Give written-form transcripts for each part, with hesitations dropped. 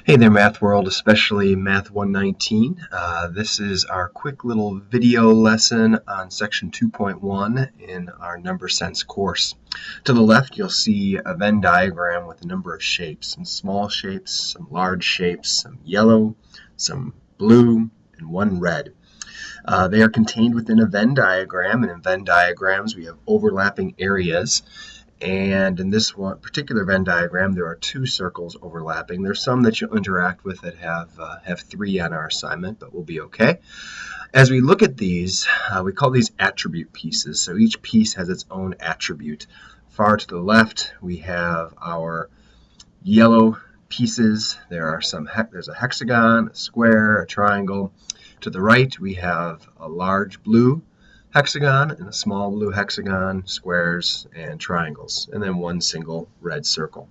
Hey there, Math World, especially Math 119. This is our quick little video lesson on section 2.1 in our number sense course. To the left, you'll see a Venn diagram with a number of shapes, some small shapes, some large shapes, some yellow, some blue, and one red. They are contained within a Venn diagram, and in Venn diagrams, we have overlapping areas. And in this one particular Venn diagram, there are two circles overlapping. There's some that you'll interact with that have three on our assignment, but we'll be okay. As we look at these, we call these attribute pieces. So each piece has its own attribute. Far to the left, we have our yellow pieces. There's a hexagon, a square, a triangle. To the right, we have a large blue hexagon and a small blue hexagon, squares, and triangles, and then one single red circle.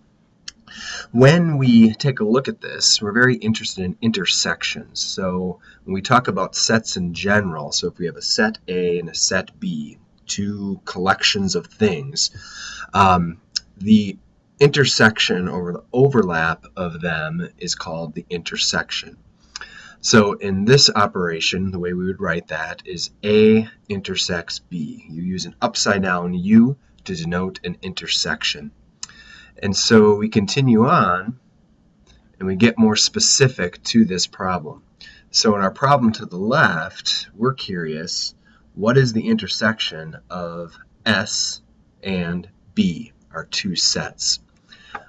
When we take a look at this, we're very interested in intersections. So when we talk about sets in general, so if we have a set A and a set B, two collections of things, the intersection or the overlap of them is called the intersection. So in this operation, the way we would write that is A intersects B. You use an upside down U to denote an intersection. And so we continue on and we get more specific to this problem. So in our problem to the left, we're curious, what is the intersection of S and B, our two sets?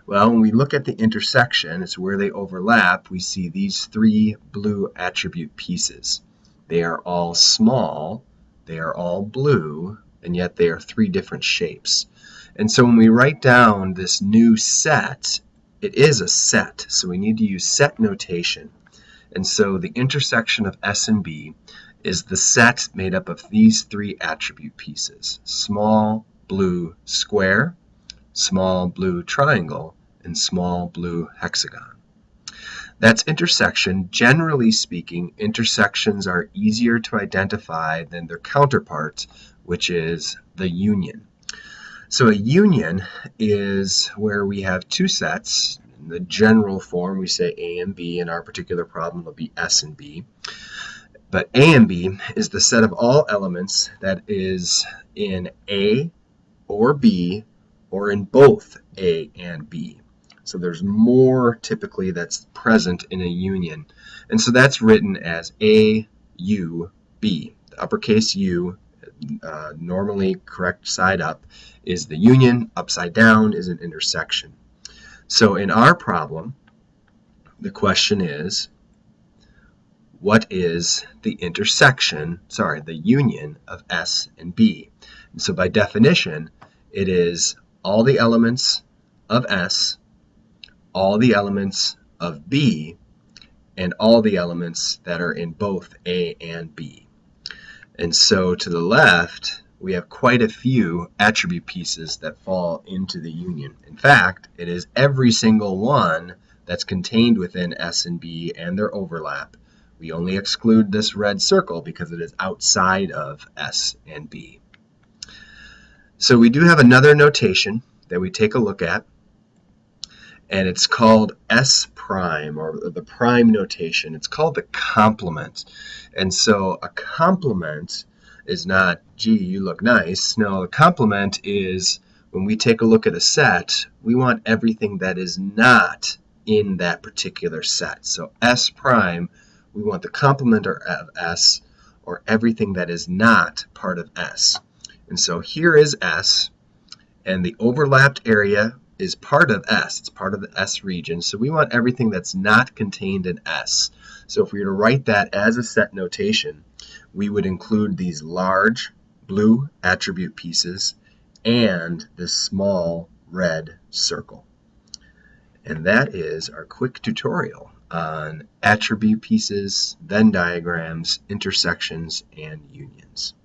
Well, when we look at the intersection, it's where they overlap, we see these three blue attribute pieces. They are all small, they are all blue, and yet they are three different shapes. And so when we write down this new set, it is a set, so we need to use set notation. And so the intersection of S and B is the set made up of these three attribute pieces: small blue square, small blue triangle, and small blue hexagon. That's intersection. Generally speaking, intersections are easier to identify than their counterpart, which is the union. So a union is where we have two sets. In the general form, we say A and B. In our particular problem, it'll be S and B. But A and B is the set of all elements that is in A or B or in both A and B. So there's more typically that's present in a union. And so that's written as A, U, B. The uppercase U, normally correct side up, is the union. Upside down is an intersection. So in our problem, the question is, what is the the union of S and B? And so by definition, it is all the elements of S, all the elements of B, and all the elements that are in both A and B. And so to the left, we have quite a few attribute pieces that fall into the union. In fact, it is every single one that's contained within S and B and their overlap. We only exclude this red circle because it is outside of S and B. So we do have another notation that we take a look at, and it's called S prime, or the prime notation. It's called the complement. And so a complement is not, gee, you look nice. No, a complement is when we take a look at a set, we want everything that is not in that particular set. So S prime, we want the complement of S, or everything that is not part of S. And so here is S, and the overlapped area is part of S. It's part of the S region. So we want everything that's not contained in S. So if we were to write that as a set notation, we would include these large blue attribute pieces and this small red circle. And that is our quick tutorial on attribute pieces, Venn diagrams, intersections, and unions.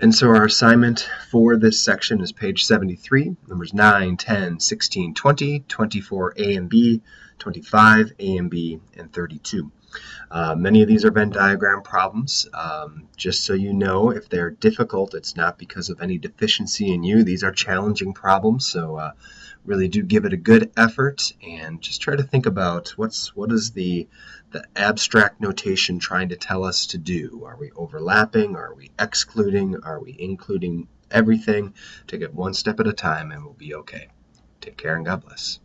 And so our assignment for this section is page 73, numbers 9, 10, 16, 20, 24 A and B, 25 A and B, and 32. Many of these are Venn diagram problems. Just so you know, if they're difficult, it's not because of any deficiency in you. These are challenging problems, so Really do give it a good effort and just try to think about what is the abstract notation trying to tell us to do. Are we overlapping? Are we excluding? Are we including everything? Take it one step at a time and we'll be okay. Take care and God bless.